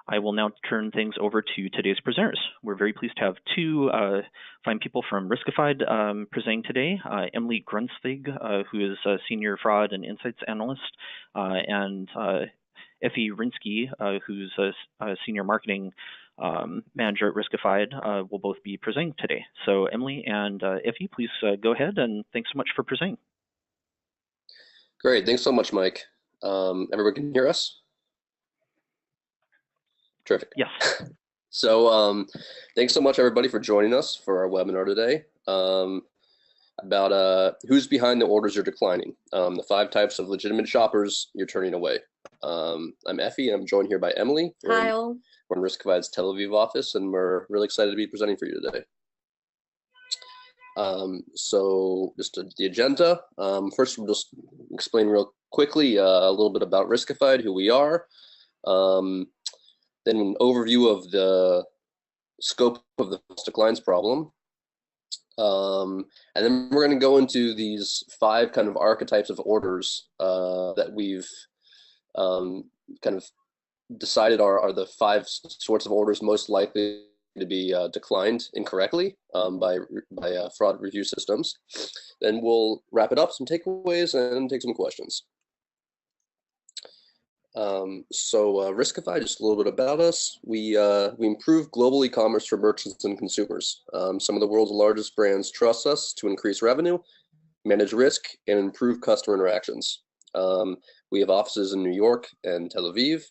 I will now turn things over to today's presenters. We're very pleased to have two fine people from Riskified presenting today. Emily Grunstig, who is a Senior Fraud and Insights Analyst, and Effie Rinsky, who's a Senior Marketing Manager at Riskified, will both be presenting today. So Emily and Effie, please go ahead, and thanks so much for presenting. Great, thanks so much, Mike. Everyone can hear us? Terrific. Yes. So thanks so much, everybody, for joining us for our webinar today about who's behind the orders you're declining, the 5 types of legitimate shoppers you're turning away. I'm Effie, and I'm joined here by Emily. Hi. We're in Riskified's Tel Aviv office, and we're really excited to be presenting for you today. So just the agenda. First, we'll just explain real quickly a little bit about Riskified, who we are. Then an overview of the scope of the false declines problem. And then we're going to go into these 5 kind of archetypes of orders that we've kind of decided are the 5 sorts of orders most likely to be declined incorrectly by fraud review systems. Then we'll wrap it up, some takeaways, and take some questions. Riskified, just a little bit about us. We improve global e-commerce for merchants and consumers. Some of the world's largest brands trust us to increase revenue, manage risk, and improve customer interactions. We have offices in New York and Tel Aviv,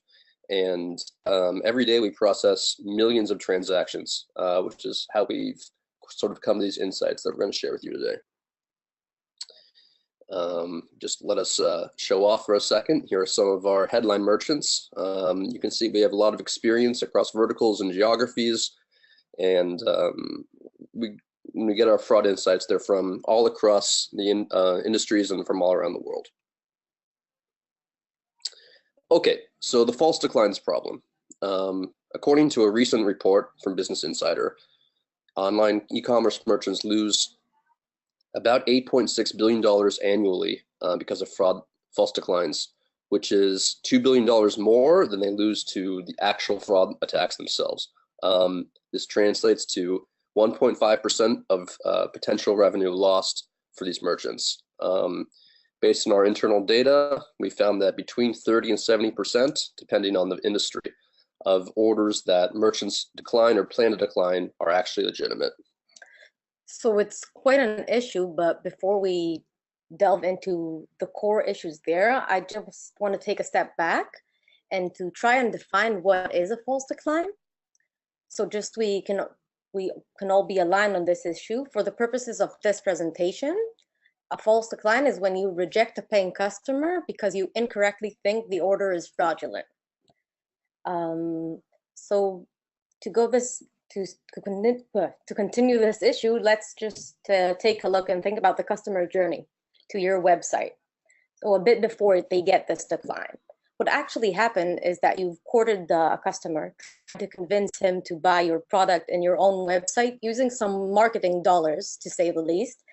and every day we process millions of transactions, which is how we've sort of come to these insights that we're going to share with you today. Just let us show off for a second. Here are some of our headline merchants. You can see we have a lot of experience across verticals and geographies, and when we get our fraud insights, they're from all across the industries and from all around the world. Okay, so the false declines problem. According to a recent report from Business Insider, online e-commerce merchants lose about $8.6 billion annually because of fraud, false declines, which is $2 billion more than they lose to the actual fraud attacks themselves. This translates to 1.5% of potential revenue lost for these merchants. Based on our internal data, we found that between 30 and 70%, depending on the industry, of orders that merchants decline or plan to decline are actually legitimate. So it's quite an issue, but before we delve into the core issues there, I just want to take a step back and to try and define what is a false decline. So just we can all be aligned on this issue. For the purposes of this presentation, a false decline is when you reject a paying customer because you incorrectly think the order is fraudulent. So to continue this issue, let's just take a look and think about the customer journey to your website. So a bit before they get this decline. What actually happened is that you've courted a customer to convince him to buy your product in your own website using some marketing dollars, to say the least.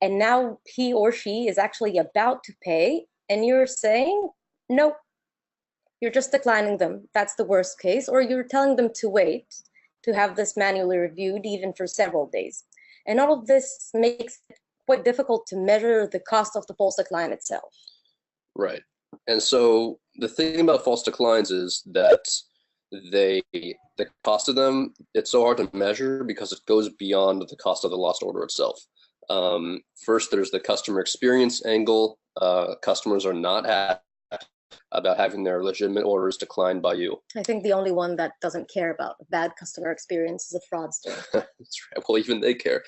And now he or she is actually about to pay, and you're saying, nope, you're just declining them. That's the worst case, or you're telling them to wait to have this manually reviewed even for several days. And all of this makes it quite difficult to measure the cost of the false decline itself. Right. And so the thing about false declines is that the cost of them, it's so hard to measure because it goes beyond the cost of the lost order itself. First, there's the customer experience angle. Customers are not happy about having their legitimate orders declined by you. I think the only one that doesn't care about a bad customer experience is a fraudster. That's right. Well, even they care.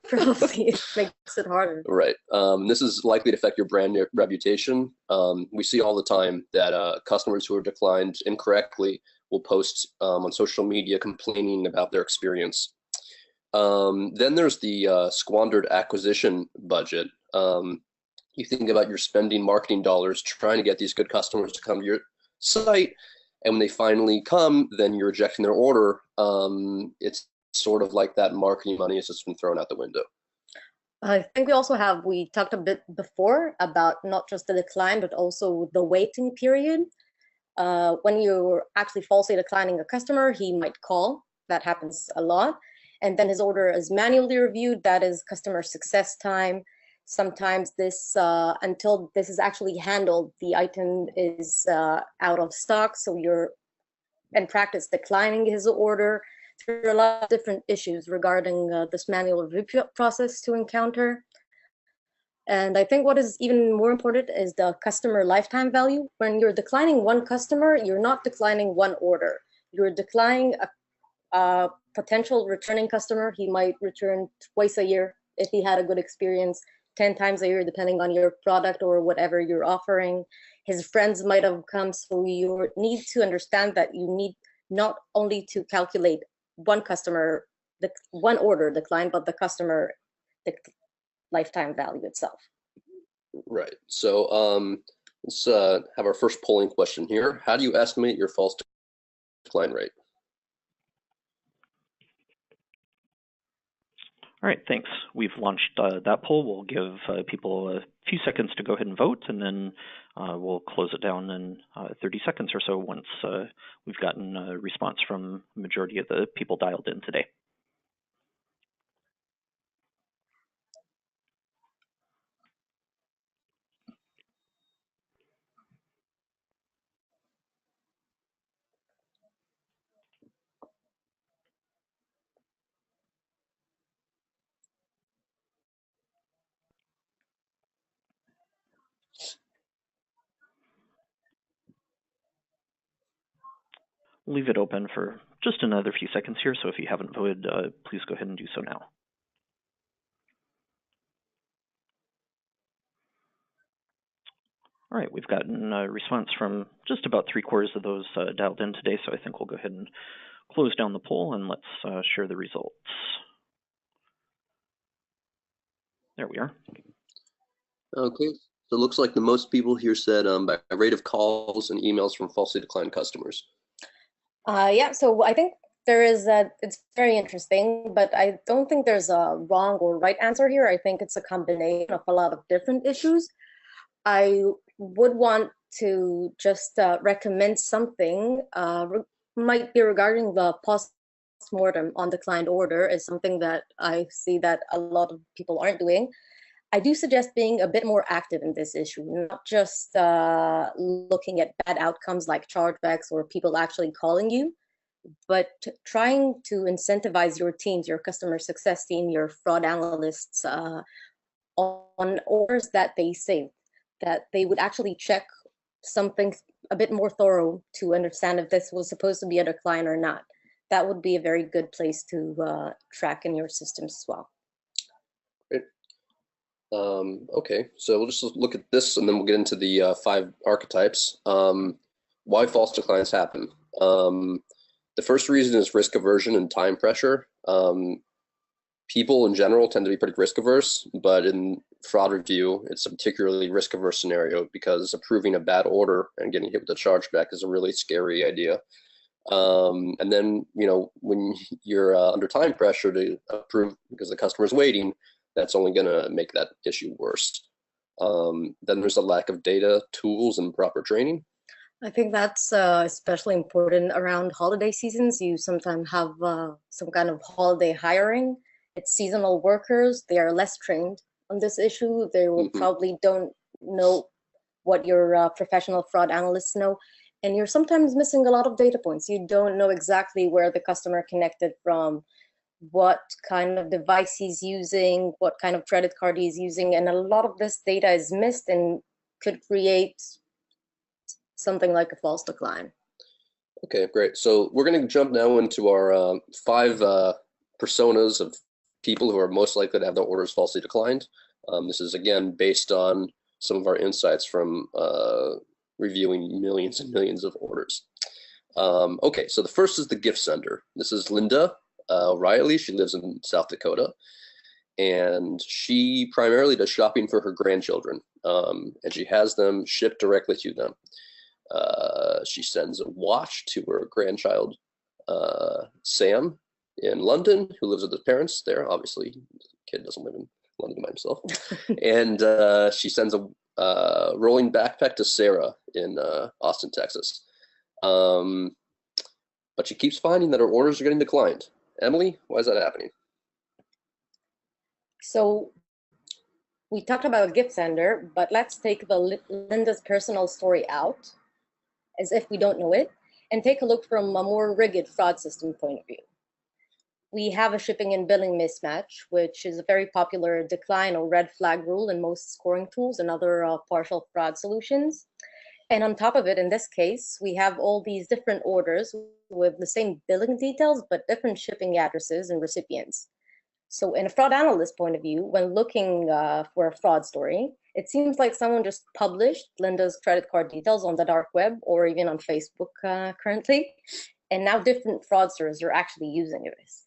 Probably it makes it harder. Right. This is likely to affect your brand reputation. We see all the time that customers who are declined incorrectly will post on social media complaining about their experience. Then there's the squandered acquisition budget. You think about your spending marketing dollars trying to get these good customers to come to your site, and when they finally come, then you're rejecting their order. It's sort of like that marketing money has just been thrown out the window. I think we talked a bit before about not just the decline, but also the waiting period. when you're actually falsely declining a customer, he might call. That happens a lot. And then his order is manually reviewed. That is customer success time. Sometimes this, until this is actually handled, the item is out of stock. So you're, in practice, declining his order. There are a lot of different issues regarding this manual review process to encounter. And I think what is even more important is the customer lifetime value. When you're declining one customer, you're not declining one order. You're declining a potential returning customer. He might return twice a year if he had a good experience, 10 times a year, depending on your product or whatever you're offering. His friends might have come. So you need to understand that you need not only to calculate one customer, the one order decline, but the customer lifetime value itself. Right. So let's have our first polling question here. How do you estimate your false decline rate? All right, thanks. We've launched that poll. We'll give people a few seconds to go ahead and vote, and then we'll close it down in 30 seconds or so once we've gotten a response from the majority of the people dialed in today. Leave it open for just another few seconds here, so if you haven't voted, please go ahead and do so now. All right, we've gotten a response from just about 3/4 of those dialed in today, so I think we'll go ahead and close down the poll and let's share the results. There we are. Okay, so it looks like the most people here said by rate of calls and emails from falsely declined customers. Yeah, so I think there is it's very interesting, but I don't think there's a wrong or right answer here. I think it's a combination of a lot of different issues. I would want to just recommend something, might be regarding the post-mortem on declined order is something that I see that a lot of people aren't doing. I do suggest being a bit more active in this issue, not just looking at bad outcomes like chargebacks or people actually calling you, but trying to incentivize your teams, your customer success team, your fraud analysts on orders that they saved, that they would actually check something a bit more thorough to understand if this was supposed to be a decline or not. That would be a very good place to track in your systems as well. Great. Okay, so we'll just look at this and then we'll get into the 5 archetypes. Why false declines happen. The first reason is risk aversion and time pressure. People in general tend to be pretty risk averse, but in fraud review, it's a particularly risk averse scenario because approving a bad order and getting hit with a chargeback is a really scary idea. And then, when you're under time pressure to approve because the customer's waiting, that's only going to make that issue worse. Then there's a lack of data, tools, and proper training. I think that's especially important around holiday seasons. You sometimes have some kind of holiday hiring. It's seasonal workers. They are less trained on this issue. They will probably don't know what your professional fraud analysts know. And you're sometimes missing a lot of data points. You don't know exactly where the customer connected from, what kind of device he's using, what kind of credit card he's using. And a lot of this data is missed and could create something like a false decline. Okay, great. So we're going to jump now into our 5 personas of people who are most likely to have their orders falsely declined. This is, again, based on some of our insights from reviewing millions and millions of orders. Okay, so the first is the gift sender. This is Linda Riley. She lives in South Dakota, and she primarily does shopping for her grandchildren, and she has them shipped directly to them. She sends a watch to her grandchild, Sam, in London, who lives with his parents there. Obviously, the kid doesn't live in London by himself. And she sends a rolling backpack to Sarah in Austin, Texas. But she keeps finding that her orders are getting declined. Emily, why is that happening? So we talked about a gift sender, but let's take the Linda's personal story out as if we don't know it and take a look from a more rigid fraud system point of view. We have a shipping and billing mismatch, which is a very popular decline or red flag rule in most scoring tools and other partial fraud solutions. And on top of it, in this case, we have all these different orders with the same billing details, but different shipping addresses and recipients. So in a fraud analyst point of view, when looking for a fraud story, it seems like someone just published Linda's credit card details on the dark web or even on Facebook currently. And now different fraudsters are actually using this.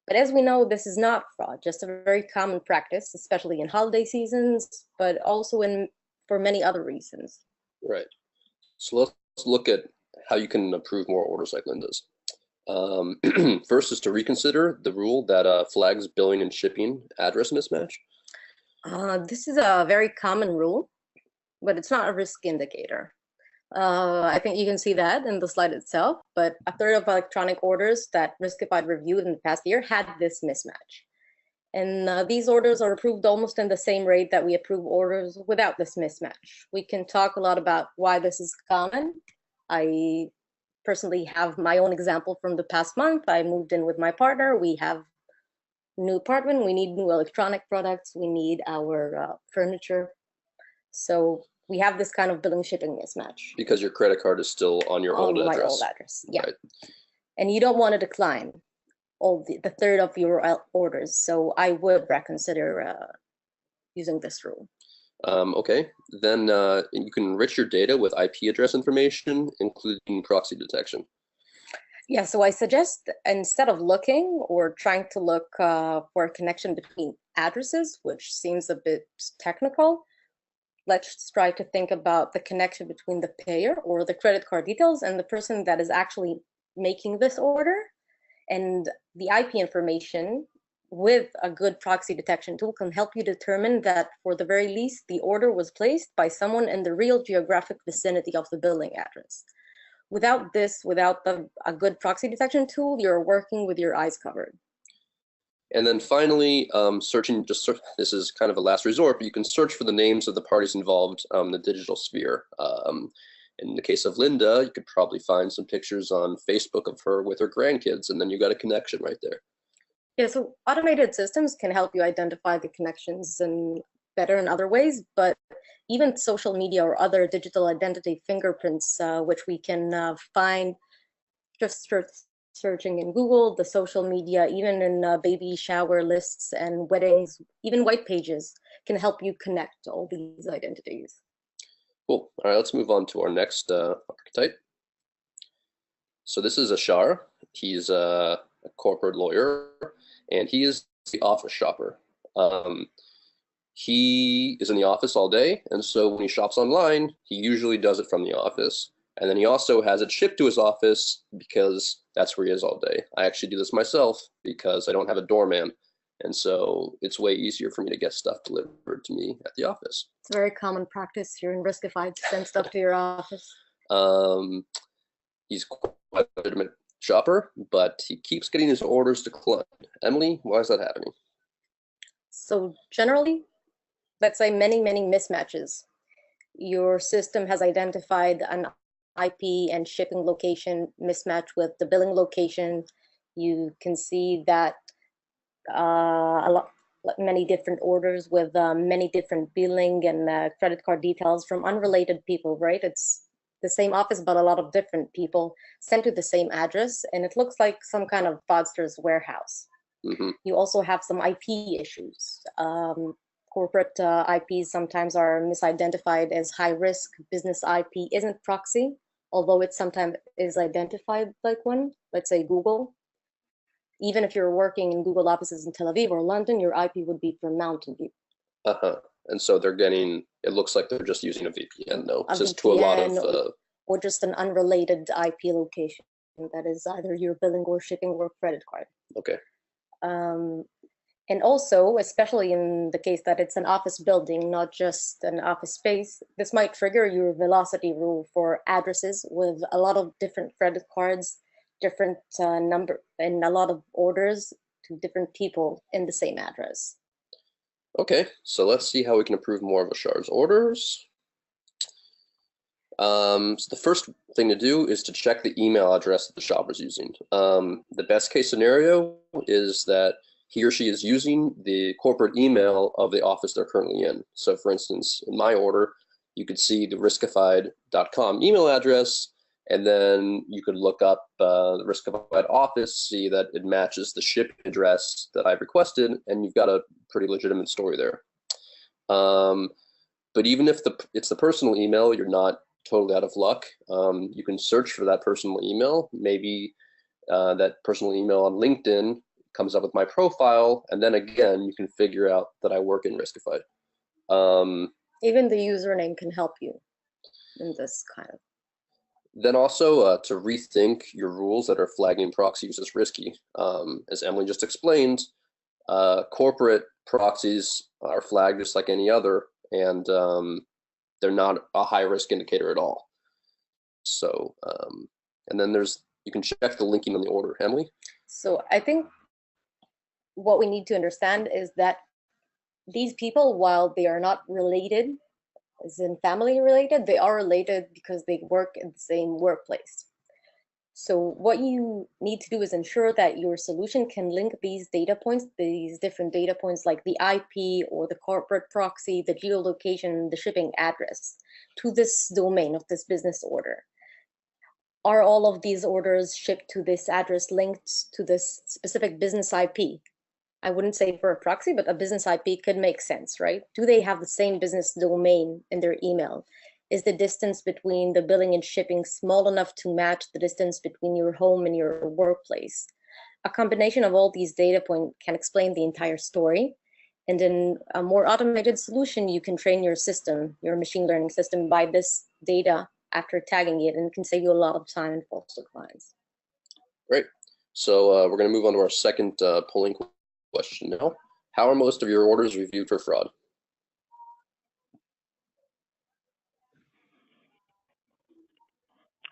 But as we know, this is not fraud, just a very common practice, especially in holiday seasons, but also for many other reasons. Right. So let's look at how you can approve more orders like Linda's. First is to reconsider the rule that flags billing and shipping address mismatch. This is a very common rule, but it's not a risk indicator. I think you can see that in the slide itself, but a third of electronic orders that Riskified reviewed in the past year had this mismatch. And these orders are approved almost in the same rate that we approve orders without this mismatch. We can talk a lot about why this is common. I personally have my own example from the past month. I moved in with my partner. We have a new apartment. We need new electronic products. We need our furniture. So we have this kind of billing shipping mismatch. Because your credit card is still on your old address. My old address, yeah. Right. And you don't want to decline all the third of your orders. So I would reconsider using this rule. Okay, then you can enrich your data with IP address information, including proxy detection. Yeah, so I suggest instead of looking or trying to look for a connection between addresses, which seems a bit technical, let's try to think about the connection between the payer or the credit card details and the person that is actually making this order. And the IP information with a good proxy detection tool can help you determine that for the very least, the order was placed by someone in the real geographic vicinity of the billing address. Without this, without a good proxy detection tool, you're working with your eyes covered. And then finally, this is kind of a last resort, but you can search for the names of the parties involved in the digital sphere. In the case of Linda, you could probably find some pictures on Facebook of her with her grandkids, and then you got a connection right there. Yeah, so automated systems can help you identify the connections better in other ways, but even social media or other digital identity fingerprints, which we can find just searching in Google, the social media, even in baby shower lists and weddings, even white pages, can help you connect all these identities. Cool. All right, let's move on to our next archetype. So this is Ashar. He's a corporate lawyer, and he is the office shopper. He is in the office all day, and so when he shops online, he usually does it from the office. And then he also has it shipped to his office because that's where he is all day. I actually do this myself because I don't have a doorman. And so it's way easier for me to get stuff delivered to me at the office. It's a very common practice here in Riskified to send stuff to your office. He's quite a legitimate shopper, but he keeps getting his orders declined. Emily, why is that happening? So generally, let's say many mismatches. Your system has identified an IP and shipping location mismatch with the billing location. You can see that many different orders with many different billing and credit card details from unrelated people, right? It's the same office, but a lot of different people sent to the same address, and it looks like some kind of fraudster's warehouse. Mm-hmm. You also have some IP issues. Corporate IPs sometimes are misidentified as high risk. Business IP isn't proxy, although it sometimes is identified like one, let's say Google. Even if you're working in Google offices in Tel Aviv or London, your IP would be from Mountain View. And so they're getting, it looks like they're just using a VPN though, just VPN, to a lot of... or just an unrelated IP location that is either your billing or shipping or credit card. Okay. And also, especially in the case that it's an office building, not just an office space, this might trigger your velocity rule for addresses with a lot of different credit cards, different number, and a lot of orders to different people in the same address. Okay, so let's see how we can approve more of Ashar's orders. So the first thing to do is to check the email address that the shopper's using. The best case scenario is that he or she is using the corporate email of the office they're currently in. So for instance, in my order, you could see the riskified.com email address, and then you could look up the Riskified office, see that it matches the shipping address that I've requested, and you've got a pretty legitimate story there. But even if it's the personal email, you're not totally out of luck. You can search for that personal email. Maybe that personal email on LinkedIn comes up with my profile, and then again, you can figure out that I work in Riskified. Even the username can help you in this kind of. Then also to rethink your rules that are flagging proxies as risky. As Emily just explained, corporate proxies are flagged just like any other, and they're not a high risk indicator at all. So, and then you can check the linking on the order. Emily? So I think what we need to understand is that these people, while they are not related, as in family related, they are related because they work in the same workplace. So what you need to do is ensure that your solution can link these data points, these different data points like the IP or the corporate proxy, the geolocation, the shipping address, to this domain of this business order. Are all of these orders shipped to this address linked to this specific business IP? I wouldn't say for a proxy, but a business IP could make sense, right? Do they have the same business domain in their email? Is the distance between the billing and shipping small enough to match the distance between your home and your workplace? A combination of all these data points can explain the entire story. And in a more automated solution, you can train your system, your machine learning system, by this data after tagging it, and it can save you a lot of time and false declines. Great. So we're going to move on to our second polling question now. How are most of your orders reviewed for fraud?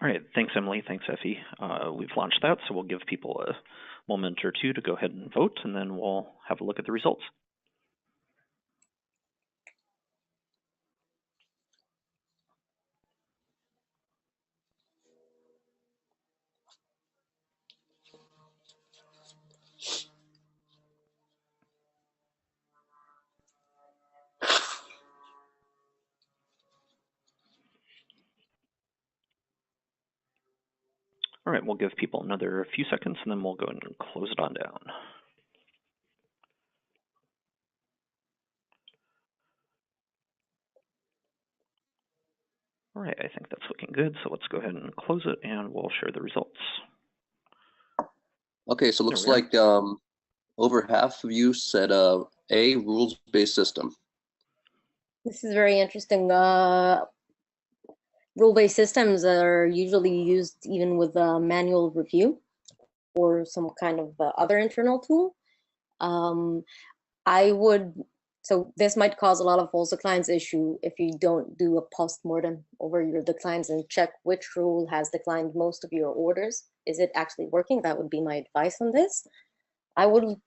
All right, thanks, Emily. Thanks, Effie. We've launched that, so we'll give people a moment or two to go ahead and vote, and then we'll have a look at the results. All right, we'll give people another few seconds, and then we'll go and close it on down. All right, I think that's looking good, so let's go ahead and close it, and we'll share the results. Okay, so it looks like over half of you said A, rules-based system. This is very interesting. Rule-based systems are usually used even with manual review or some kind of other internal tool. So this might cause a lot of false declines issue if you don't do a post-mortem over your declines and check which rule has declined most of your orders. Is it actually working? That would be my advice on this. I would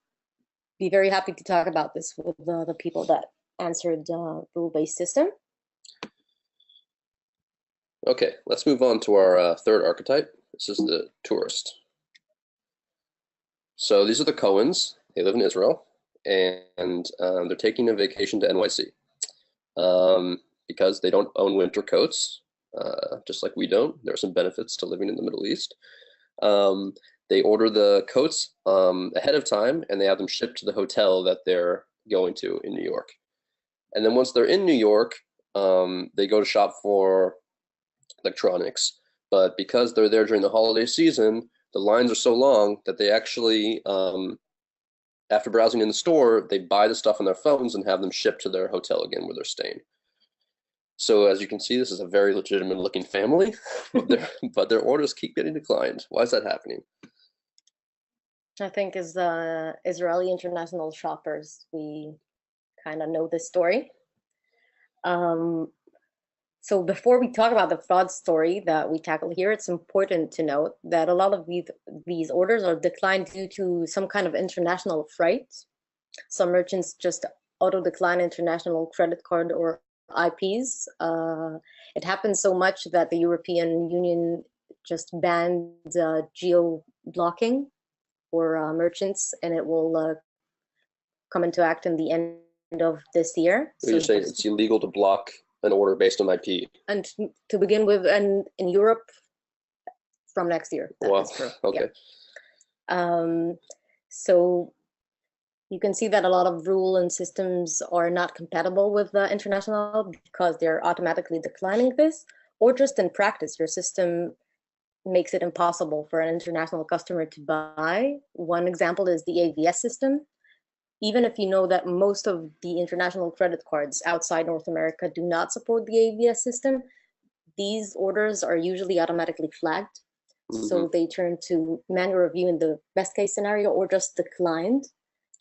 be very happy to talk about this with the people that answered rule-based system. Okay, let's move on to our third archetype. This is the tourist. So these are the Cohens. They live in Israel, and they're taking a vacation to NYC because they don't own winter coats, just like we don't. There are some benefits to living in the Middle East. They order the coats ahead of time, and they have them shipped to the hotel that they're going to in New York. And then once they're in New York, they go to shop for electronics. But because they're there during the holiday season, the lines are so long that they actually, after browsing in the store, they buy the stuff on their phones and have them shipped to their hotel again where they're staying. So as you can see, this is a very legitimate looking family, but their orders keep getting declined. Why is that happening? I think as Israeli international shoppers, we kind of know this story. So before we talk about the fraud story that we tackle here, it's important to note that a lot of these orders are declined due to some kind of international freight. Some merchants just auto-decline international credit card or IPs. It happens so much that the European Union just banned geo-blocking for merchants, and it will come into act in the end of this year. So you're saying it's illegal to block an order based on IP? And to begin with, and in Europe from next year. Wow. Okay. Yeah. So you can see that a lot of rule and systems are not compatible with the international because they're automatically declining this, or just in practice, your system makes it impossible for an international customer to buy. One example is the AVS system. Even if you know that most of the international credit cards outside North America do not support the AVS system, these orders are usually automatically flagged. Mm-hmm. So they turn to manual review in the best case scenario, or just declined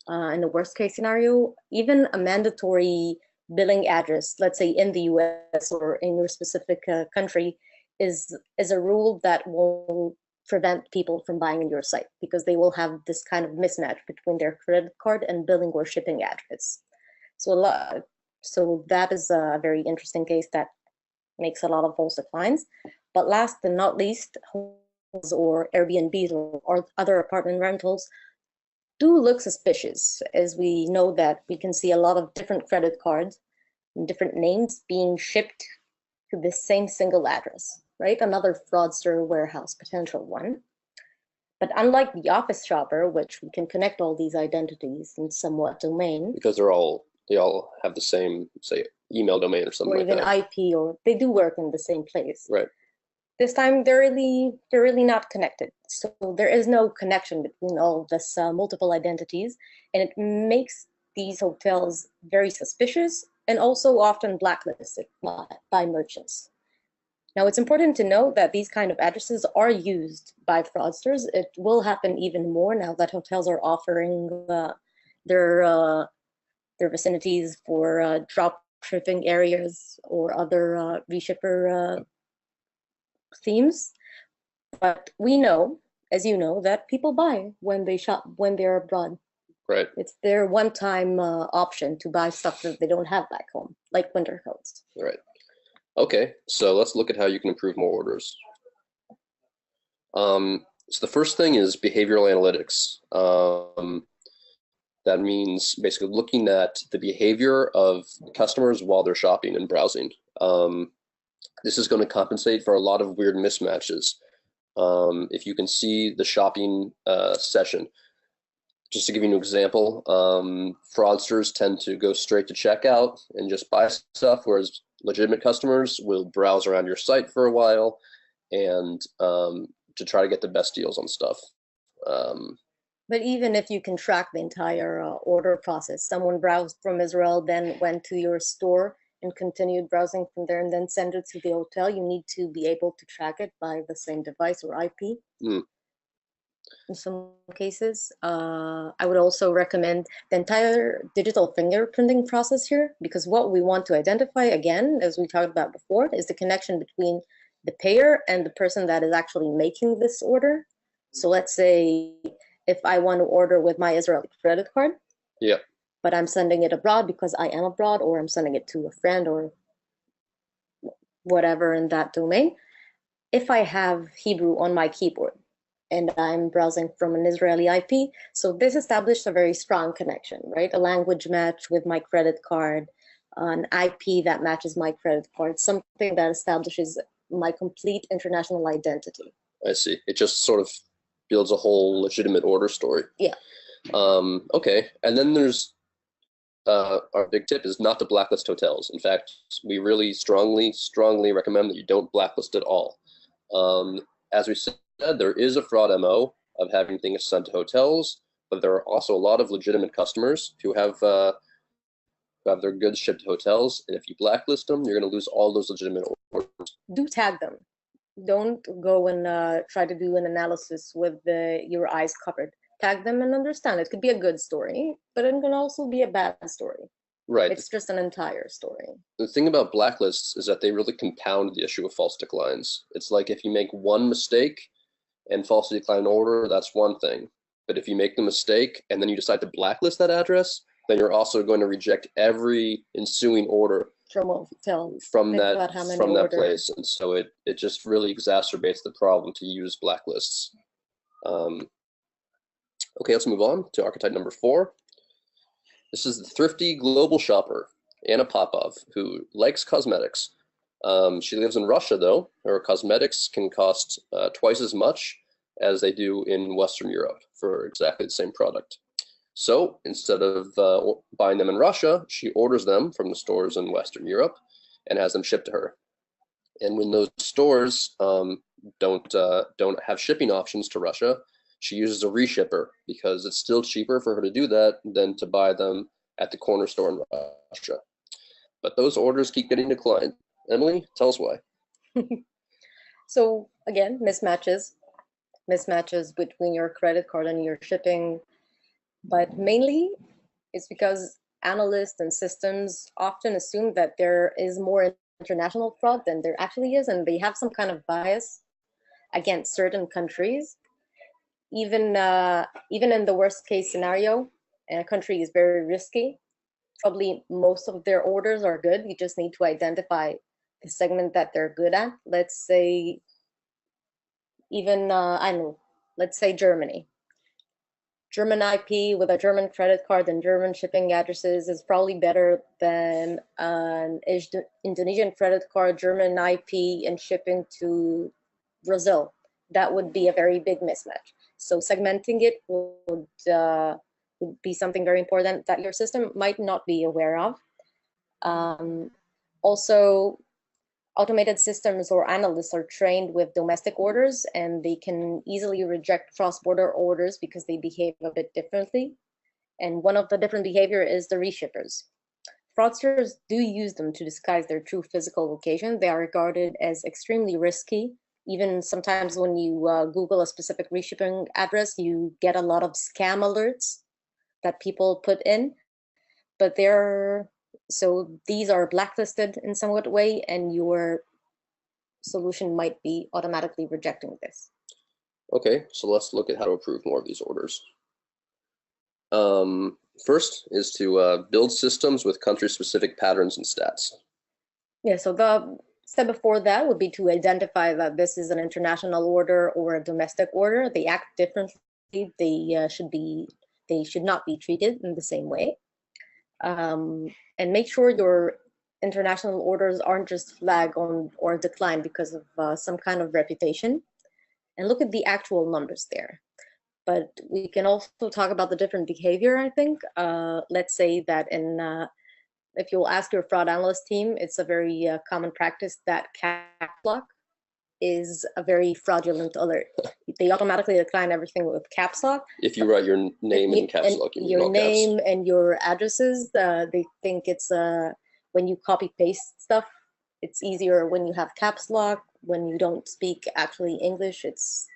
in the worst case scenario. Even a mandatory billing address, let's say in the US or in your specific country, is a rule that will prevent people from buying in your site, because they will have this kind of mismatch between their credit card and billing or shipping address. So that is a very interesting case that makes a lot of false declines. But last but not least, hotels or Airbnbs or other apartment rentals do look suspicious, as we know that we can see a lot of different credit cards and different names being shipped to the same single address. Right? Another fraudster warehouse potential one. But unlike the office shopper, which we can connect all these identities in somewhat domain. Because they all have the same, say, email domain or something like that. Or even IP, or they do work in the same place. Right. This time they're really not connected. So there is no connection between all this multiple identities, and it makes these hotels very suspicious and also often blacklisted by merchants. Now, it's important to note that these kind of addresses are used by fraudsters. It will happen even more now that hotels are offering their vicinities for drop shipping areas or other reshipper themes. But we know, as you know, that people buy when they shop, when they're abroad. Right. It's their one-time option to buy stuff that they don't have back home, like winter coats. Right. Okay, so let's look at how you can improve more orders. So the first thing is behavioral analytics. That means basically looking at the behavior of customers while they're shopping and browsing. This is going to compensate for a lot of weird mismatches. If you can see the shopping session, just to give you an example, fraudsters tend to go straight to checkout and just buy stuff, whereas legitimate customers will browse around your site for a while and to try to get the best deals on stuff. But even if you can track the entire order process, someone browsed from Israel, then went to your store and continued browsing from there and then send it to the hotel, you need to be able to track it by the same device or IP. In some cases, I would also recommend the entire digital fingerprinting process here, because what we want to identify, again, as we talked about before, is the connection between the payer and the person that is actually making this order. So let's say if I want to order with my Israeli credit card, yeah, but I'm sending it abroad because I am abroad, or I'm sending it to a friend or whatever in that domain. If I have Hebrew on my keyboard and I'm browsing from an Israeli IP, so this established a very strong connection, right? A language match with my credit card, an IP that matches my credit card, something that establishes my complete international identity. I see. It just sort of builds a whole legitimate order story. Yeah. Okay, and then there's our big tip is not to blacklist hotels. In fact, we really strongly recommend that you don't blacklist at all. As we said, there is a fraud MO of having things sent to hotels, but there are also a lot of legitimate customers who have their goods shipped to hotels, and if you blacklist them, you're going to lose all those legitimate orders. Do tag them. Don't go and try to do an analysis with your eyes covered. tag them and understand. It could be a good story, but it can also be a bad story. Right. It's just an entire story. The thing about blacklists is that they really compound the issue of false declines. It's like if you make one mistake and falsely decline an order, that's one thing. But if you make the mistake and then you decide to blacklist that address, then you're also going to reject every ensuing order from that place. And so it just really exacerbates the problem to use blacklists. Okay, let's move on to archetype number 4. This is the thrifty global shopper, Anna Popov, who likes cosmetics. She lives in Russia, though. Her cosmetics can cost twice as much as they do in Western Europe for exactly the same product. So instead of buying them in Russia, she orders them from the stores in Western Europe and has them shipped to her. And when those stores don't have shipping options to Russia, she uses a reshipper because it's still cheaper for her to do that than to buy them at the corner store in Russia. But those orders keep getting declined. Emily, tell us why. So again, mismatches between your credit card and your shipping, but mainly it's because analysts and systems often assume that there is more international fraud than there actually is, and they have some kind of bias against certain countries. Even in the worst case scenario, a country is very risky. Probably most of their orders are good. You just need to identify the segment that they're good at. Let's say let's say Germany. German IP with a German credit card and German shipping addresses is probably better than an Indonesian credit card, German IP, and shipping to Brazil. That would be a very big mismatch. So segmenting it would be something very important that your system might not be aware of. Also, automated systems or analysts are trained with domestic orders, and they can easily reject cross-border orders because they behave a bit differently. And one of the different behavior is the reshippers. Fraudsters do use them to disguise their true physical location. They are regarded as extremely risky. Even sometimes when you Google a specific reshipping address, you get a lot of scam alerts that people put in, but so these are blacklisted in some way, and your solution might be automatically rejecting this. Okay, so let's look at how to approve more of these orders. First is to build systems with country-specific patterns and stats. Yeah, so the step before that would be to identify that this is an international order or a domestic order. They act differently. They should not be treated in the same way. And make sure your international orders aren't just flagged on or declined because of some kind of reputation. And look at the actual numbers there. But we can also talk about the different behavior, I think. Let's say that if you'll ask your fraud analyst team, it's a very common practice that caps lock is a very fraudulent alert. They automatically decline everything with caps lock. If you write your name in caps lock, your name and your addresses, they think it's when you copy paste stuff, it's easier when you have caps lock. When you don't speak actually English,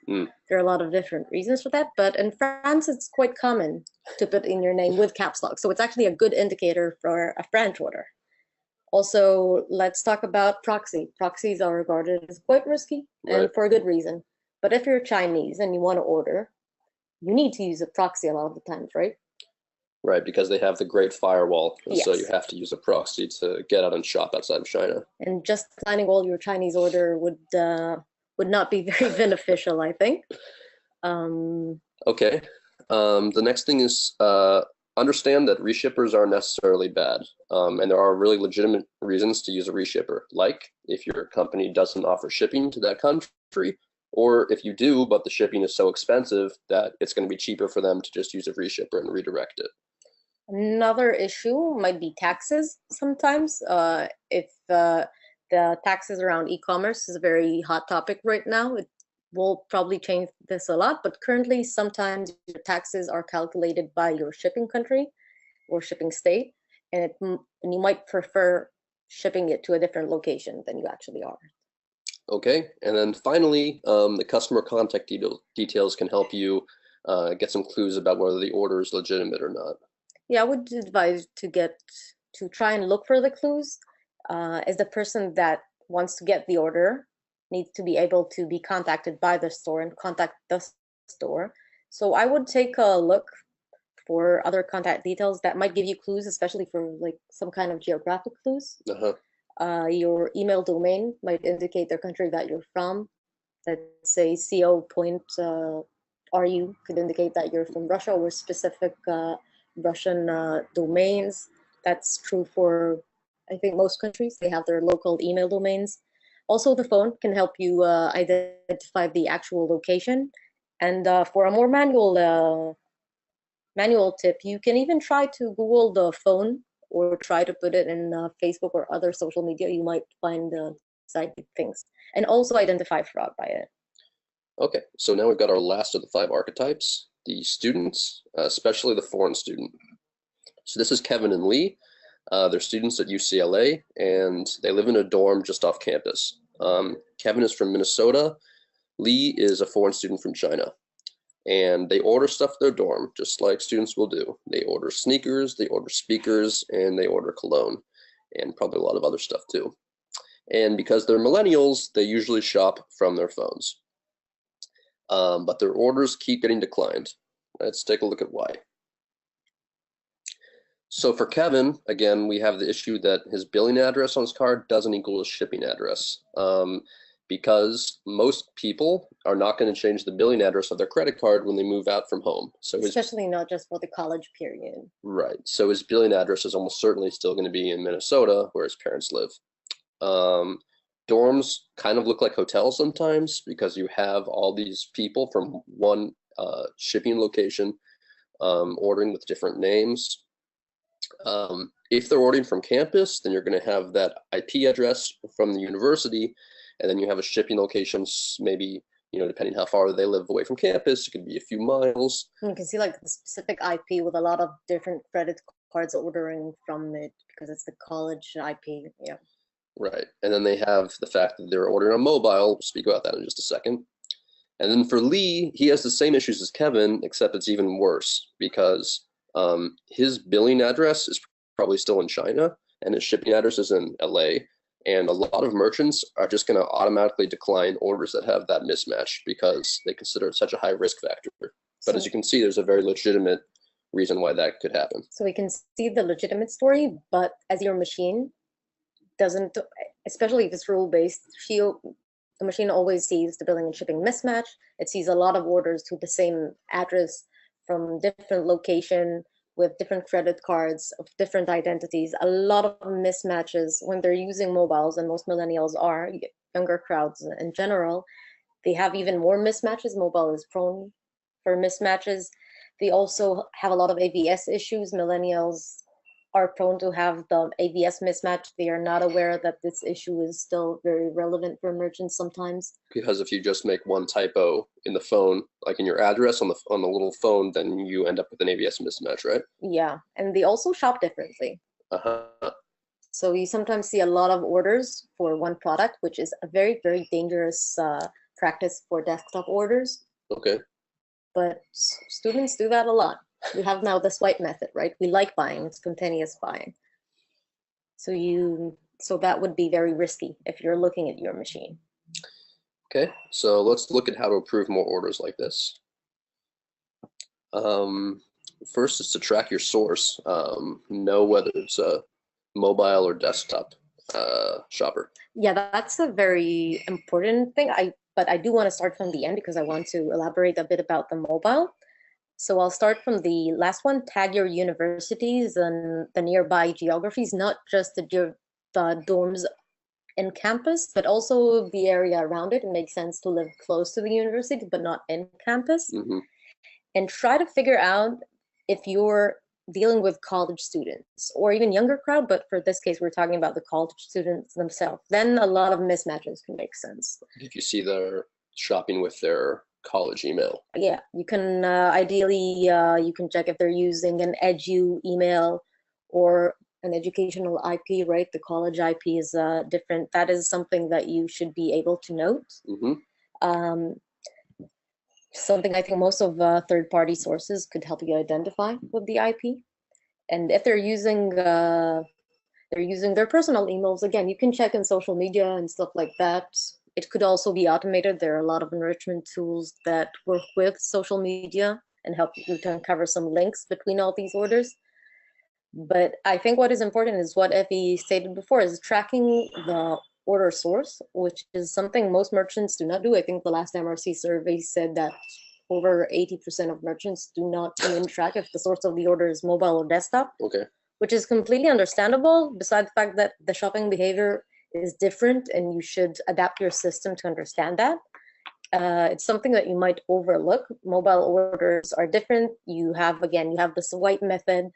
there are a lot of different reasons for that. But in France, it's quite common to put in your name with caps lock. So it's actually a good indicator for a French order. Also, let's talk about proxy. Proxies are regarded as quite risky, and for a good reason. But if you're Chinese and you want to order, you need to use a proxy a lot of the times, right? Right, because they have the Great Firewall, and yes. So you have to use a proxy to get out and shop outside of China. And just planning all your Chinese order would not be very beneficial, I think. Okay. The next thing is understand that reshippers aren't necessarily bad, and there are really legitimate reasons to use a reshipper, like if your company doesn't offer shipping to that country, or if you do, but the shipping is so expensive that it's going to be cheaper for them to just use a reshipper and redirect it. Another issue might be taxes sometimes. If the taxes around e-commerce is a very hot topic right now, it will probably change this a lot, but currently sometimes your taxes are calculated by your shipping country or shipping state, and you might prefer shipping it to a different location than you actually are. Okay, and then finally, the customer contact details can help you get some clues about whether the order is legitimate or not. Yeah, I would advise to try and look for the clues, as the person that wants to get the order needs to be able to be contacted by the store and contact the store. So I would take a look for other contact details that might give you clues, especially for like some kind of geographic clues. Your email domain might indicate the country that you're from. Let's say co.ru could indicate that you're from Russia, or specific Russian domains. That's true for, I think, most countries. They have their local email domains. Also, the phone can help you identify the actual location. And for a more manual tip, you can even try to Google the phone or try to put it in Facebook or other social media. You might find exciting things, and also identify fraud by it. Okay, so now we've got our last of the 5 archetypes, the students, especially the foreign student. So this is Kevin and Lee. They're students at UCLA, and they live in a dorm just off campus. Kevin is from Minnesota. Lee is a foreign student from China. And they order stuff at their dorm, just like students will do. They order sneakers, they order speakers, and they order cologne, and probably a lot of other stuff too. And because they're millennials, they usually shop from their phones. But their orders keep getting declined. Let's take a look at why. So for Kevin, again, we have the issue that his billing address on his card doesn't equal his shipping address. Because most people are not going to change the billing address of their credit card when they move out from home. So especially not just for the college period. Right. So his billing address is almost certainly still going to be in Minnesota, where his parents live. Dorms kind of look like hotels sometimes because you have all these people from one shipping location ordering with different names. If they're ordering from campus, then you're going to have that IP address from the university, and then you have a shipping location, maybe, depending how far they live away from campus, it could be a few miles. You can see like the specific IP with a lot of different credit cards ordering from it because it's the college IP. Yeah. Right. And then they have the fact that they're ordering on mobile. We'll speak about that in just a second. And then for Lee, he has the same issues as Kevin, except it's even worse because his billing address is probably still in China and his shipping address is in LA. And a lot of merchants are just going to automatically decline orders that have that mismatch because they consider it such a high risk factor. But as you can see, there's a very legitimate reason why that could happen. So we can see the legitimate story, but as your machine doesn't, especially if it's rule-based, the machine always sees the billing and shipping mismatch. It sees a lot of orders to the same address from different location with different credit cards of different identities, a lot of mismatches when they're using mobiles, and most millennials are, younger crowds in general, they have even more mismatches. Mobile is prone for mismatches. They also have a lot of AVS issues. Millennials are prone to have the AVS mismatch. They are not aware that this issue is still very relevant for merchants sometimes. Because if you just make one typo in the phone, like in your address on the little phone, then you end up with an AVS mismatch, right? Yeah, and they also shop differently. So you sometimes see a lot of orders for one product, which is a very, very dangerous practice for desktop orders. Okay. But students do that a lot. We have now the swipe method, right? We like buying, spontaneous buying. So that would be very risky if you're looking at your machine. Okay, so let's look at how to approve more orders like this. First is to track your source. Know whether it's a mobile or desktop shopper. Yeah, that's a very important thing. But I do want to start from the end because I want to elaborate a bit about the mobile. So I'll start from the last one, tag your universities and the nearby geographies, not just the dorms in campus, but also the area around it. It makes sense to live close to the university, but not in campus. And try to figure out if you're dealing with college students or even younger crowd, but for this case, we're talking about the college students themselves. Then a lot of mismatches can make sense. If you see they're shopping with their college email. Yeah, you can ideally, you can check if they're using an edu email or an educational IP, right? The college IP is different. That is something that you should be able to note. something I think most of third-party sources could help you identify with the IP. And if they're using their personal emails, again, you can check in social media and stuff like that. It could also be automated. There are a lot of enrichment tools that work with social media and help you to uncover some links between all these orders. But I think what is important is what Effie stated before, is tracking the order source, which is something most merchants do not do. I think the last MRC survey said that over 80% of merchants do not even track if the source of the order is mobile or desktop. Okay. Which is completely understandable, besides the fact that the shopping behavior is different and you should adapt your system to understand that. It's something that you might overlook. Mobile orders are different. You have the swipe method.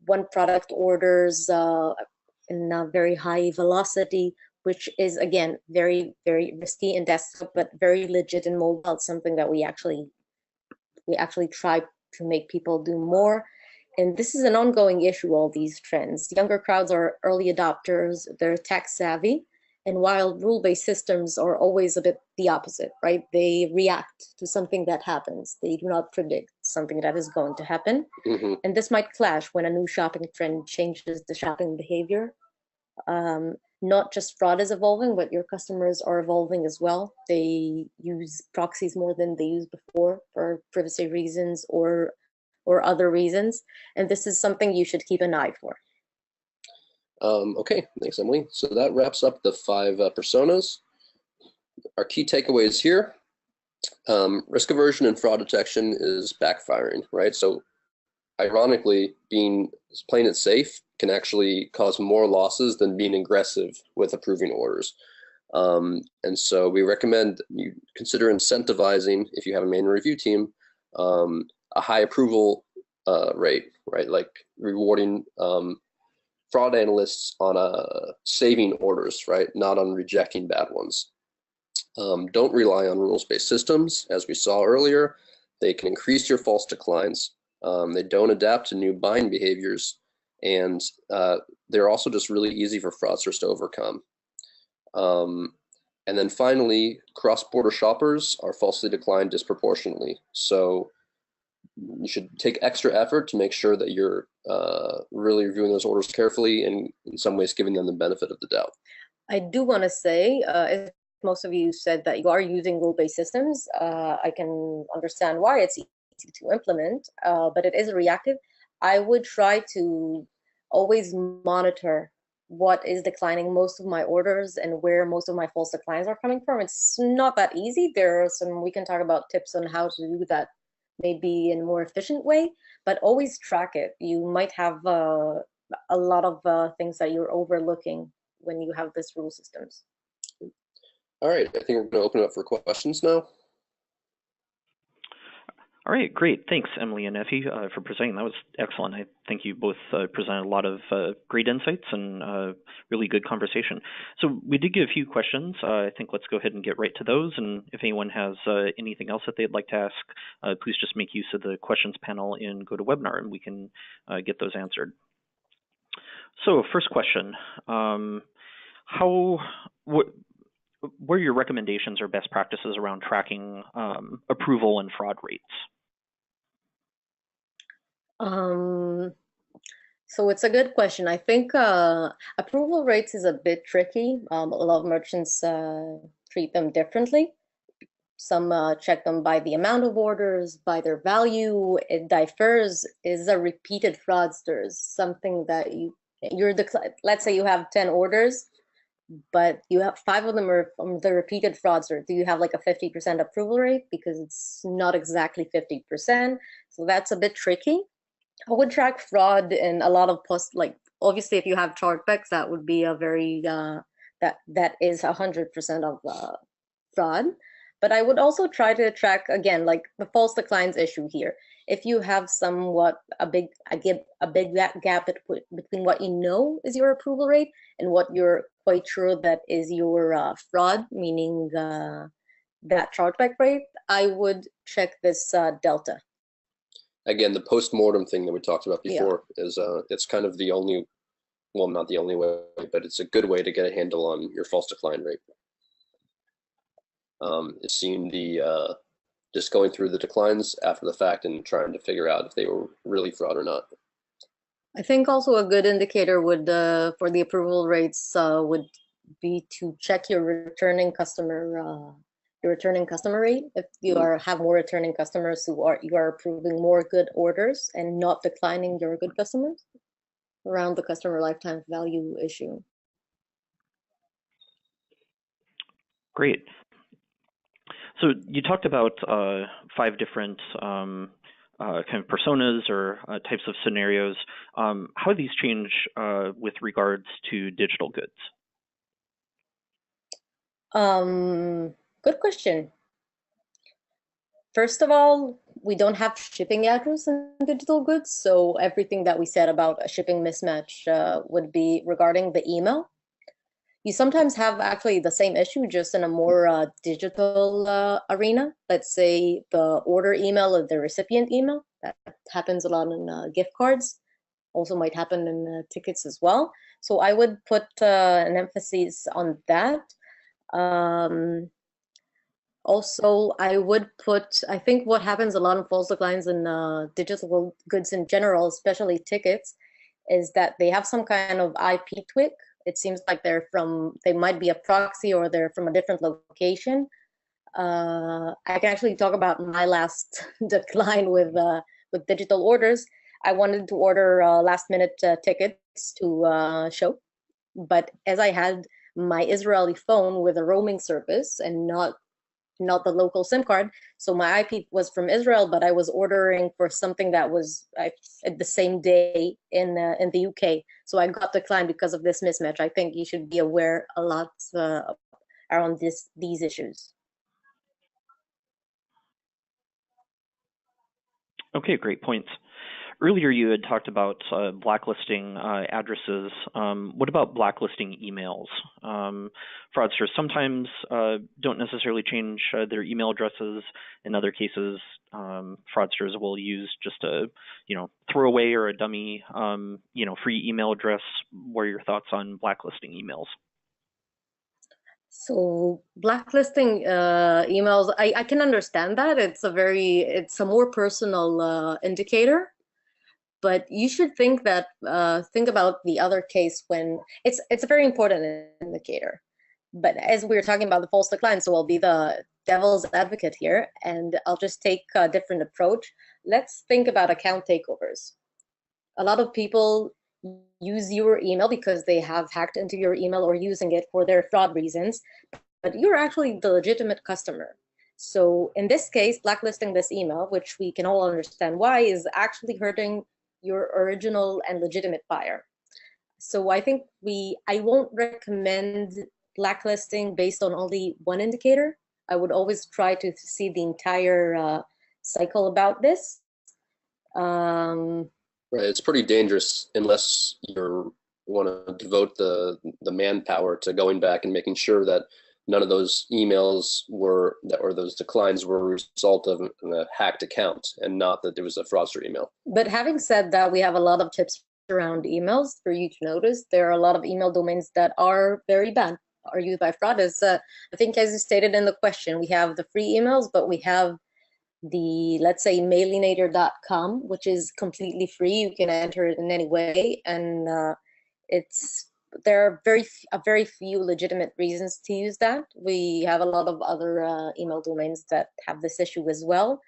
One product orders in a very high velocity, which is, again, very, very risky in desktop, but very legit in mobile. It's something that we actually try to make people do more. And this is an ongoing issue, all these trends. Younger crowds are early adopters, they're tech savvy. And while rule-based systems are always a bit the opposite, right? They react to something that happens. They do not predict something that is going to happen. Mm-hmm. And this might clash when a new shopping trend changes the shopping behavior. Not just fraud is evolving, but your customers are evolving as well. They use proxies more than they used before for privacy reasons or other reasons. And this is something you should keep an eye for. Okay, thanks, Emily. So that wraps up the 5 personas. Our key takeaways here: risk aversion and fraud detection is backfiring, right? So ironically, being playing it safe can actually cause more losses than being aggressive with approving orders. And so we recommend you consider incentivizing, if you have a manual review team, a high approval rate, right? Like rewarding fraud analysts on saving orders, right? Not on rejecting bad ones. Don't rely on rules-based systems. As we saw earlier, they can increase your false declines. They don't adapt to new buying behaviors, and they're also just really easy for fraudsters to overcome. And then finally, cross-border shoppers are falsely declined disproportionately. So you should take extra effort to make sure that you're really reviewing those orders carefully and in some ways giving them the benefit of the doubt. I do want to say, if most of you said that you are using rule-based systems, I can understand why it's easy to implement, but it is reactive. I would try to always monitor what is declining most of my orders and where most of my false declines are coming from. It's not that easy. There are some, we can talk about tips on how to do that maybe in a more efficient way, but always track it. You might have a lot of things that you're overlooking when you have this rule systems. All right, I think we're going to open it up for questions now. All right, great. Thanks, Emily and Effie, for presenting. That was excellent. I think you both presented a lot of great insights and really good conversation. So we did get a few questions. I think let's go ahead and get right to those. And if anyone has anything else that they'd like to ask, please just make use of the questions panel in GoToWebinar, and we can get those answered. So first question, what are your recommendations or best practices around tracking approval and fraud rates? So it's a good question. I think approval rates is a bit tricky. A lot of merchants treat them differently. Some check them by the amount of orders, by their value. It differs. Is a repeated fraudster something that let's say you have 10 orders, but you have 5 of them are from the repeated fraudster. Do you have like a 50% approval rate? Because it's not exactly 50%. So that's a bit tricky. I would track fraud in a lot of obviously if you have chargebacks, that would be a very, that is 100% of fraud. But I would also try to track, again, like the false declines issue here. If you have somewhat a big gap between what you know is your approval rate and what you're quite sure that is your fraud, meaning that chargeback rate, I would check this delta. Again, the post-mortem thing that we talked about before is it's kind of the only, well, not the only way, but it's a good way to get a handle on your false decline rate. It's seeing the just going through the declines after the fact and trying to figure out if they were really fraud or not. I think also a good indicator would for the approval rates would be to check your returning customer rate. If you have more returning customers you are approving more good orders and not declining your good customers around the customer lifetime value issue. Great. So you talked about 5 different kind of personas or types of scenarios. How do these change with regards to digital goods? Good question. First of all, we don't have shipping address in digital goods, so everything that we said about a shipping mismatch would be regarding the email. You sometimes have actually the same issue, just in a more digital arena. Let's say the order email or the recipient email. That happens a lot in gift cards. Also might happen in tickets as well. So I would put an emphasis on that. Also, I think what happens a lot in false declines in digital goods in general, especially tickets, is that they have some kind of IP tweak. It seems like they might be a proxy or they're from a different location. I can actually talk about my last decline with digital orders. I wanted to order last minute tickets to show, but as I had my Israeli phone with a roaming service and not the local SIM card. So my IP was from Israel, but I was ordering for something that was the same day in the UK. So I got declined because of this mismatch. I think you should be aware a lot around these issues. Okay, great points. Earlier, you had talked about blacklisting addresses. What about blacklisting emails? Fraudsters sometimes don't necessarily change their email addresses. In other cases, fraudsters will use just a, throwaway or a dummy, free email address. What are your thoughts on blacklisting emails? So blacklisting emails, I can understand that. It's a more personal indicator. But you should think about the other case when it's a very important indicator. But as we were talking about the false decline, so I'll be the devil's advocate here, and I'll just take a different approach. Let's think about account takeovers. A lot of people use your email because they have hacked into your email or using it for their fraud reasons, but you're actually the legitimate customer. So in this case, blacklisting this email, which we can all understand why, is actually hurting your original and legitimate buyer. So I think I won't recommend blacklisting based on only one indicator. I would always try to see the entire cycle about this. Right, it's pretty dangerous unless you want to devote the manpower to going back and making sure that none of those emails or those declines were a result of a hacked account and not that there was a fraudster email. But having said that, we have a lot of tips around emails for you to notice. There are a lot of email domains that are very bad, are used by fraud. I think as you stated in the question, we have the free emails, but we have the, let's say, mailinator.com, which is completely free. You can enter it in any way, and there are very few legitimate reasons to use that. We have a lot of other email domains that have this issue as well.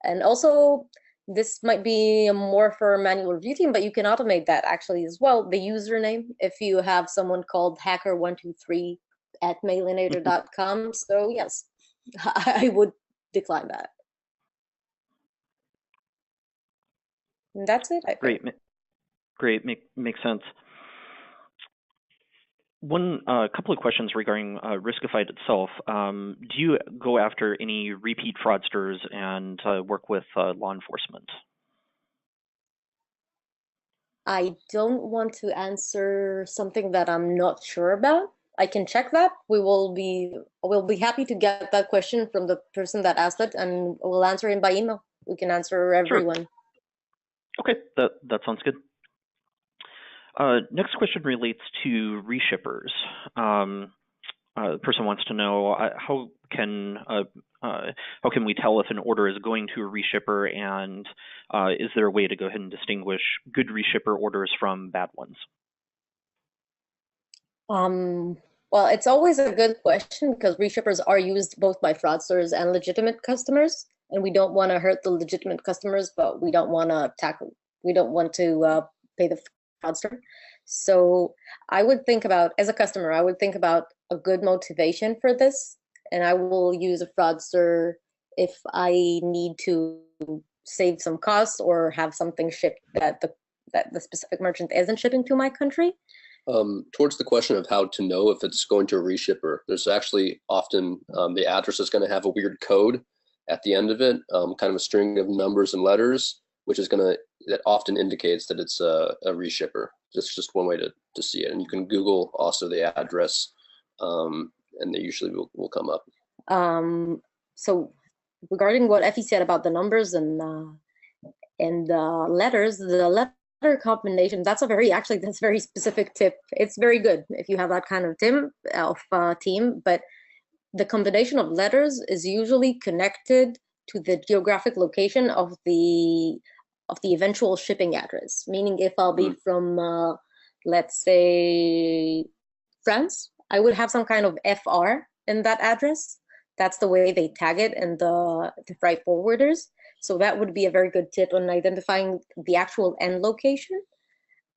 And also, this might be more for manual review team, but you can automate that actually as well. The username, if you have someone called hacker123 at mailinator.com. So yes, I would decline that. And that's it. Great. Makes sense. Couple of questions regarding Riskified itself. Do you go after any repeat fraudsters and work with law enforcement? I don't want to answer something that I'm not sure about. I can check that. We'll be happy to get that question from the person that asked it, and we'll answer him by email. We can answer everyone. Sure. Okay, that sounds good. Next question relates to reshippers. the person wants to know how can we tell if an order is going to a reshipper, and is there a way to go ahead and distinguish good reshipper orders from bad ones? Well, it's always a good question because reshippers are used both by fraudsters and legitimate customers, and we don't want to hurt the legitimate customers, but we don't want to pay the fraudster. So I would think about, as a customer, I would think about a good motivation for this, and I will use a fraudster if I need to save some costs or have something shipped that the specific merchant isn't shipping to my country. Towards the question of how to know if it's going to a reshipper, there's actually often the address is going to have a weird code at the end of it, kind of a string of numbers and letters, which is that often indicates that it's a reshipper. That's just one way to see it. And you can Google also the address, and they usually will come up. So regarding what Effie said about the numbers and letters, the letter combination, that's a very specific tip. It's very good if you have that kind of team, but the combination of letters is usually connected to the geographic location of the eventual shipping address. Meaning, if I'll be from, let's say, France, I would have some kind of FR in that address. That's the way they tag it in the freight forwarders. So that would be a very good tip on identifying the actual end location.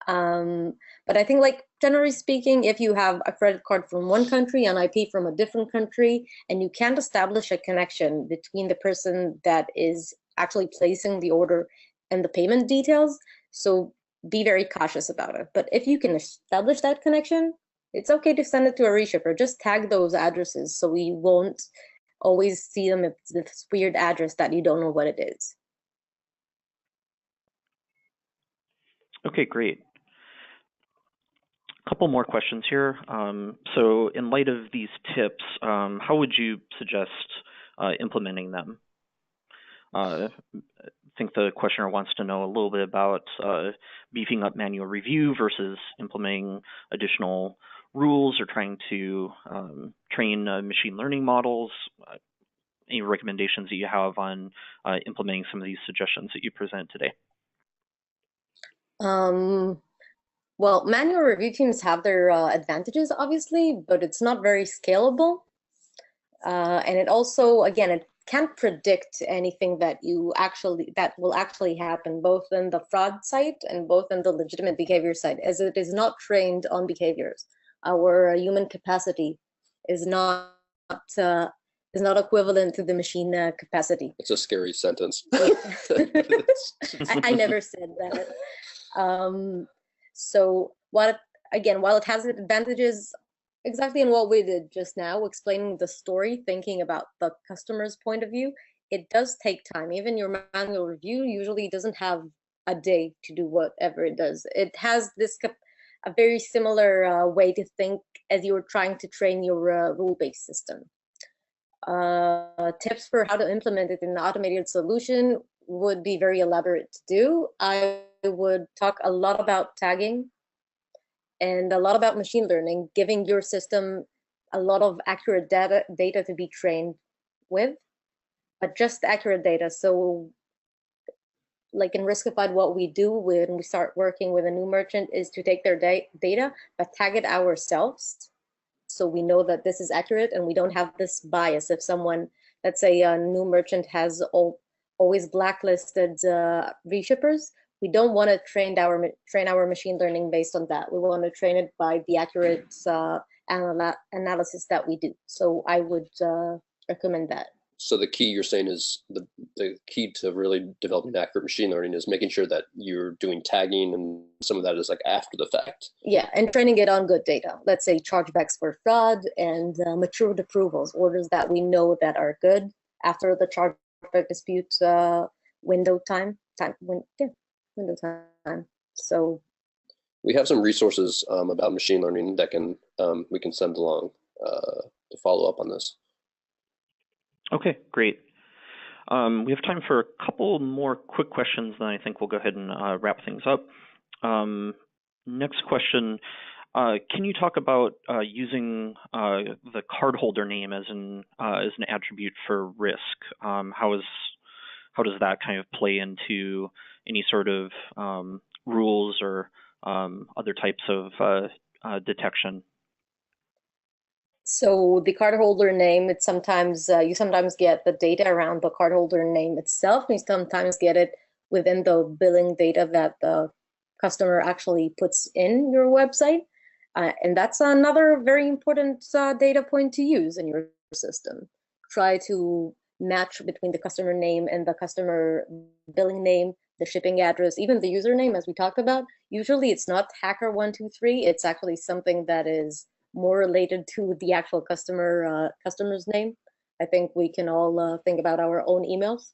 But I think, like, generally speaking, if you have a credit card from one country and IP from a different country, and you can't establish a connection between the person that is actually placing the order and the payment details, so be very cautious about it. But if you can establish that connection, it's okay to send it to a reshipper. Just tag those addresses so we won't always see them as this weird address that you don't know what it is. Okay, great. A couple more questions here. So in light of these tips, how would you suggest implementing them? I think the questioner wants to know a little bit about beefing up manual review versus implementing additional rules or trying to train machine learning models. Any recommendations that you have on implementing some of these suggestions that you present today? Well, manual review teams have their advantages, obviously, but it's not very scalable. And it also, again, it can't predict anything that will actually happen, both in the fraud side and both in the legitimate behavior side, as it is not trained on behaviors. Our human capacity is not equivalent to the machine capacity. It's a scary sentence. I never said that. So while it has advantages, exactly in what we did just now, explaining the story, thinking about the customer's point of view, it does take time. Even your manual review usually doesn't have a day to do whatever it does. It has a very similar way to think as you were trying to train your rule-based system. Tips for how to implement it in an automated solution would be very elaborate to do. I would talk a lot about tagging and a lot about machine learning, giving your system a lot of accurate data to be trained with, but just accurate data. So like in Riskified, what we do when we start working with a new merchant is to take their data, but tag it ourselves. So we know that this is accurate and we don't have this bias. If someone, let's say a new merchant has always blacklisted reshippers, we don't want to train our machine learning based on that. We want to train it by the accurate analysis that we do. So I would recommend that. So the key you're saying is the key to really developing accurate machine learning is making sure that you're doing tagging, and some of that is like after the fact. Yeah, and training it on good data. Let's say chargebacks for fraud and matured approvals, orders that we know that are good after the chargeback dispute window time. So we have some resources about machine learning that we can send along to follow up on this. Okay, great. We have time for a couple more quick questions, then I think we'll go ahead and wrap things up. Next question. Can you talk about using the cardholder name as an attribute for risk? How does that kind of play into any sort of rules or other types of detection? So the cardholder name, it's sometimes you sometimes get the data around the cardholder name itself, and you sometimes get it within the billing data that the customer actually puts in your website. And that's another very important data point to use in your system. Try to match between the customer name and the customer billing name, the shipping address, even the username, as we talked about. Usually it's not hacker123, it's actually something that is more related to the actual customer's name. I think we can all think about our own emails.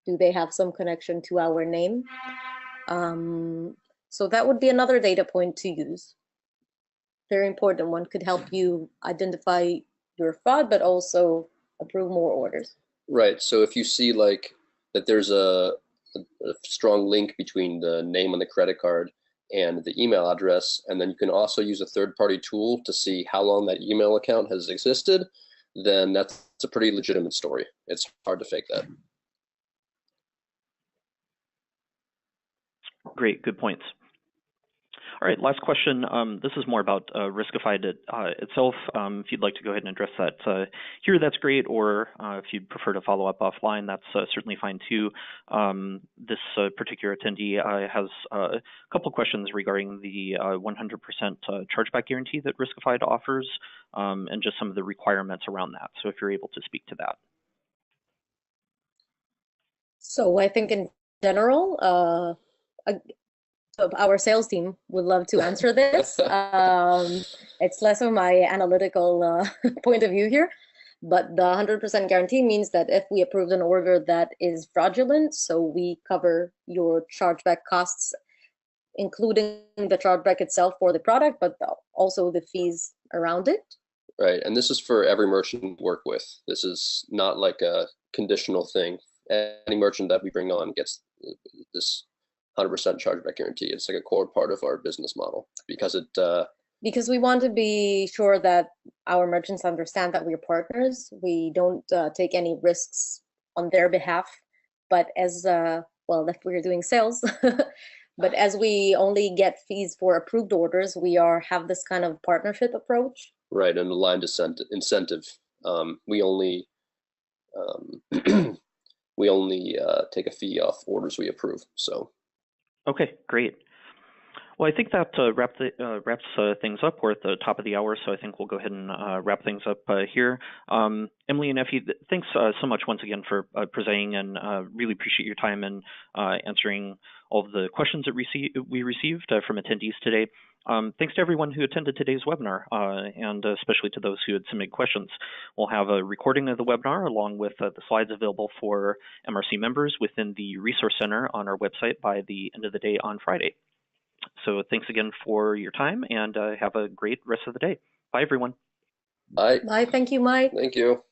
Do they have some connection to our name? So that would be another data point to use. Very important one, could help you identify your fraud, but also approve more orders. Right. So if you see like that there's a strong link between the name on the credit card and the email address, and then you can also use a third-party tool to see how long that email account has existed, then that's a pretty legitimate story. It's hard to fake that. Great, good points. All right, last question. This is more about Riskified itself. If you'd like to go ahead and address that here, that's great. Or if you'd prefer to follow up offline, that's certainly fine too. This particular attendee has a couple questions regarding the 100% chargeback guarantee that Riskified offers, and just some of the requirements around that. So if you're able to speak to that. So I think in general, our sales team would love to answer this. It's less of my analytical point of view here, but the 100% guarantee means that if we approved an order that is fraudulent, so we cover your chargeback costs, including the chargeback itself for the product, but also the fees around it. Right, and this is for every merchant we work with. This is not like a conditional thing. Any merchant that we bring on gets this 100% chargeback guarantee. It's like a core part of our business model because we want to be sure that our merchants understand that we're partners. We don't take any risks on their behalf, but as well, if we're doing sales, but as we only get fees for approved orders, we have this kind of partnership approach. Right, and aligned incentive. We only take a fee off orders we approve. So. Okay, great. Well, I think that wraps things up. We're at the top of the hour, so I think we'll go ahead and wrap things up here. Emily and Effie, thanks so much once again for presenting, and really appreciate your time and answering all of the questions that we received from attendees today. Thanks to everyone who attended today's webinar, and especially to those who had submitted questions. We'll have a recording of the webinar along with the slides available for MRC members within the Resource Center on our website by the end of the day on Friday. So thanks again for your time, and have a great rest of the day. Bye, everyone. Bye. Bye. Thank you, Mike. Thank you.